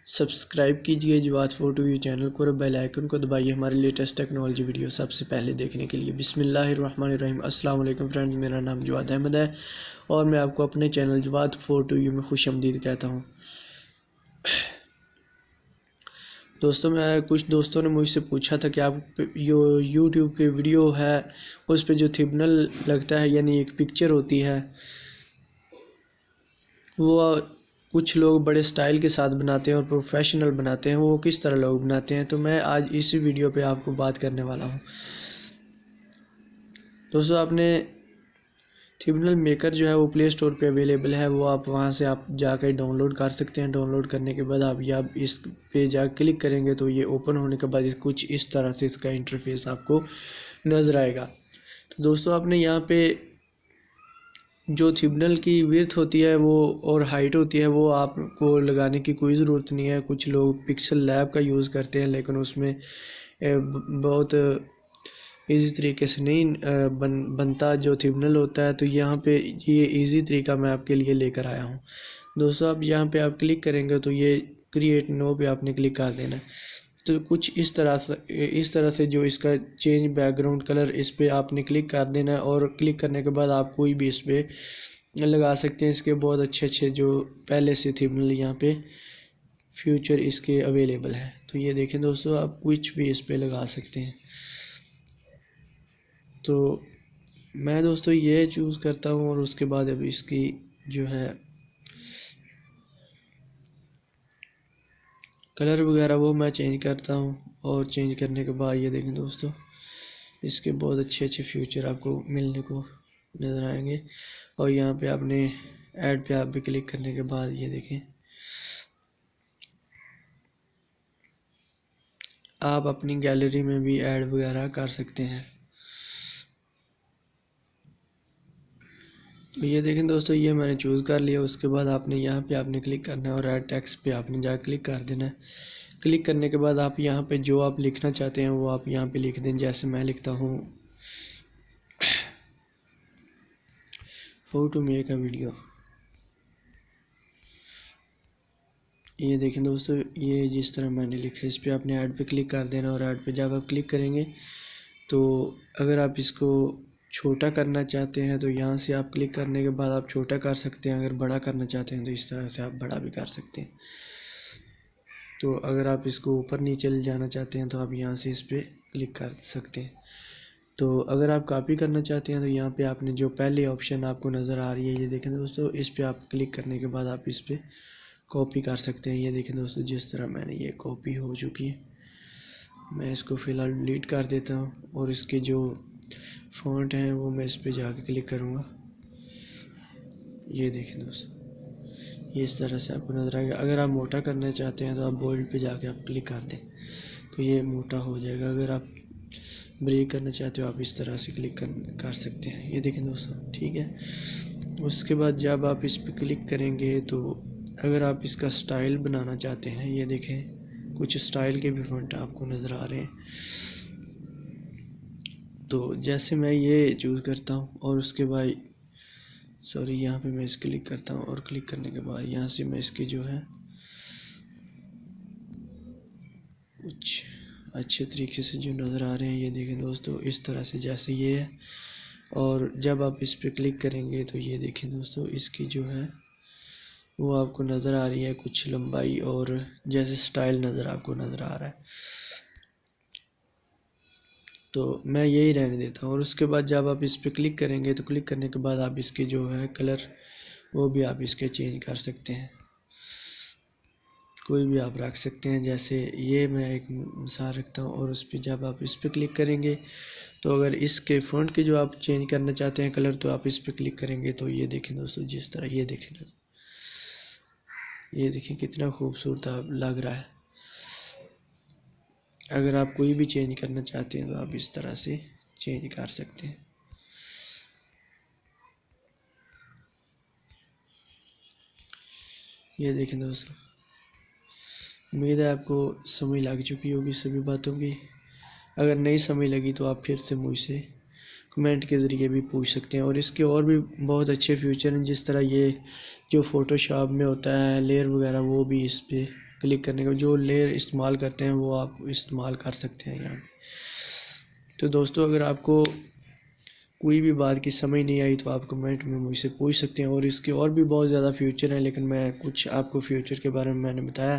Subscribe कीजिए Jawad photo view channel को और बेल आइकन को दबाइए हमारे लेटेस्ट टेक्नोलॉजी वीडियो सबसे पहले देखने के लिए। बिस्मिल्लाहिर्रहमानिर्रहीम। अस्सलाम वालेकुम फ्रेंड्स, मेरा नाम जवाद अहमद है और मैं आपको अपने चैनल जवाद फोटो व्यू में खुशामदीद कहता हूँ। दोस्तों, मैं कुछ दोस्तों ने मुझसे पूछा था कि आप यूट्यूब के वीडियो है उस पर जो थंबनेल लगता है यानी एक पिक्चर होती है वो कुछ लोग बड़े स्टाइल के साथ बनाते हैं और प्रोफेशनल बनाते हैं, वो किस तरह लोग बनाते हैं, तो मैं आज इस वीडियो पे आपको बात करने वाला हूँ। दोस्तों, आपने थंबनेल मेकर जो है वो प्ले स्टोर पे अवेलेबल है, वो आप वहाँ से आप जाकर डाउनलोड कर सकते हैं। डाउनलोड करने के बाद आप इस पे जा क्लिक करेंगे तो ये ओपन होने के बाद कुछ इस तरह से इसका इंटरफेस आपको नज़र आएगा। तो दोस्तों, आपने यहाँ पे जो थंबनेल की विड्थ होती है वो और हाइट होती है वो आपको लगाने की कोई ज़रूरत नहीं है। कुछ लोग पिक्सल लैब का यूज़ करते हैं लेकिन उसमें बहुत इजी तरीके से नहीं बनता जो थंबनेल होता है। तो यहाँ पे ये इजी तरीका मैं आपके लिए लेकर आया हूँ। दोस्तों, आप यहाँ पे आप क्लिक करेंगे तो ये क्रिएट नो पे आपने क्लिक कर देना है। तो कुछ इस तरह से जो इसका चेंज बैकग्राउंड कलर इस पर आपने क्लिक कर देना है और क्लिक करने के बाद आप कोई भी इस पर लगा सकते हैं। इसके बहुत अच्छे जो पहले से थंबनेल यहाँ पे फ्यूचर इसके अवेलेबल है। तो ये देखें दोस्तों, आप कुछ भी इस पर लगा सकते हैं। तो मैं दोस्तों ये चूज़ करता हूँ और उसके बाद अब इसकी जो है कलर वगैरह वो मैं चेंज करता हूँ और चेंज करने के बाद ये देखें दोस्तों, इसके बहुत अच्छे फ्यूचर आपको मिलने को नज़र आएंगे। और यहाँ पे आपने ऐड पे आप भी क्लिक करने के बाद ये देखें आप अपनी गैलरी में भी ऐड वगैरह कर सकते हैं। तो ये देखें दोस्तों, ये मैंने चूज़ कर लिया। उसके बाद आपने यहाँ पे आपने क्लिक करना है और ऐड टेक्स्ट पे आपने जा क्लिक कर देना है। क्लिक करने के बाद आप यहाँ पे जो आप लिखना चाहते हैं वो आप यहाँ पे लिख दें। जैसे मैं लिखता हूँ how to make a video. ये देखें दोस्तों, ये जिस तरह मैंने लिखा है इस पर आपने ऐड पे क्लिक कर देना और ऐड पे जब आप क्लिक करेंगे तो अगर आप इसको छोटा करना चाहते हैं तो यहाँ से आप क्लिक करने के बाद आप छोटा कर सकते हैं। अगर बड़ा करना चाहते हैं तो इस तरह से आप बड़ा भी कर सकते हैं। तो अगर आप इसको ऊपर नीचे ले जाना चाहते हैं तो आप यहाँ से इस पर क्लिक कर सकते हैं। तो अगर आप कॉपी करना चाहते हैं तो यहाँ पे आपने जो पहले ऑप्शन आपको नज़र आ रही है, ये देखें दोस्तों, इस पर आप क्लिक करने के बाद आप इस पर कॉपी कर सकते हैं। ये देखें दोस्तों, जिस तरह मैंने ये कॉपी हो चुकी है। मैं इसको फ़िलहाल डिलीट कर देता हूँ और इसके जो फ़ॉन्ट हैं वो मैं इस पर जाके क्लिक करूँगा। ये देखें दोस्तों, ये इस तरह से आपको नज़र आएगा। अगर आप मोटा करना चाहते हैं तो आप बोल्ड पे जाके आप क्लिक कर दें तो ये मोटा हो जाएगा। अगर आप ब्रेक करना चाहते हो आप इस तरह से क्लिक कर सकते हैं। ये देखें दोस्तों, ठीक है। उसके बाद जब आप इस पर क्लिक करेंगे तो अगर आप इसका स्टाइल बनाना चाहते हैं, ये देखें कुछ स्टाइल के भी फॉन्ट आपको नज़र आ रहे हैं। तो जैसे मैं ये चूज़ करता हूँ और उसके बाद यहाँ पे मैं इस क्लिक करता हूँ और क्लिक करने के बाद यहाँ से मैं इसके जो है कुछ अच्छे तरीके से जो नज़र आ रहे हैं, ये देखें दोस्तों, इस तरह से जैसे ये है। और जब आप इस पर क्लिक करेंगे तो ये देखें दोस्तों, इसकी जो है वो आपको नज़र आ रही है कुछ लंबाई और जैसे स्टाइल आपको नज़र आ रहा है। तो मैं यही रहने देता हूँ। और उसके बाद जब आप इस पर क्लिक करेंगे तो क्लिक करने के बाद आप इसके जो है कलर वो भी आप इसके चेंज कर सकते हैं, कोई भी आप रख सकते हैं। जैसे ये मैं एक मिसाल रखता हूँ और उस पर जब आप इस पर क्लिक करेंगे तो अगर इसके फ़ॉन्ट के जो आप चेंज करना चाहते हैं कलर तो आप इस पर क्लिक करेंगे तो ये देखें दोस्तों, जिस तरह ये देखें कितना खूबसूरत लग रहा है। अगर आप कोई भी चेंज करना चाहते हैं तो आप इस तरह से चेंज कर सकते हैं। ये देखें दोस्तों, उम्मीद है आपको समझ लग चुकी होगी सभी बातों की। अगर नहीं समझ लगी तो आप फिर से मुझसे कमेंट के ज़रिए भी पूछ सकते हैं। और इसके और भी बहुत अच्छे फीचर हैं, जिस तरह ये जो फ़ोटोशॉप में होता है लेयर वगैरह, वो भी इस पर क्लिक करने का जो लेयर इस्तेमाल करते हैं वो आप इस्तेमाल कर सकते हैं यहाँ पे। तो दोस्तों, अगर आपको कोई भी बात की समझ नहीं आई तो आप कमेंट में मुझसे पूछ सकते हैं। और इसके और भी बहुत ज़्यादा फ्यूचर हैं, लेकिन मैं कुछ आपको फ्यूचर के बारे में मैंने बताया,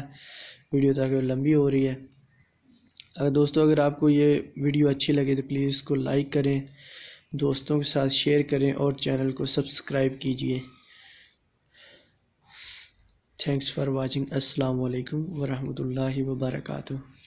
वीडियो ताकि लंबी हो रही है। दोस्तों, अगर आपको ये वीडियो अच्छी लगे तो प्लीज़ इसको लाइक करें, दोस्तों के साथ शेयर करें और चैनल को सब्सक्राइब कीजिए। Thanks for watching. अस्सलाम वालेकुम वरहमतुल्लाहि वबरकातुहू।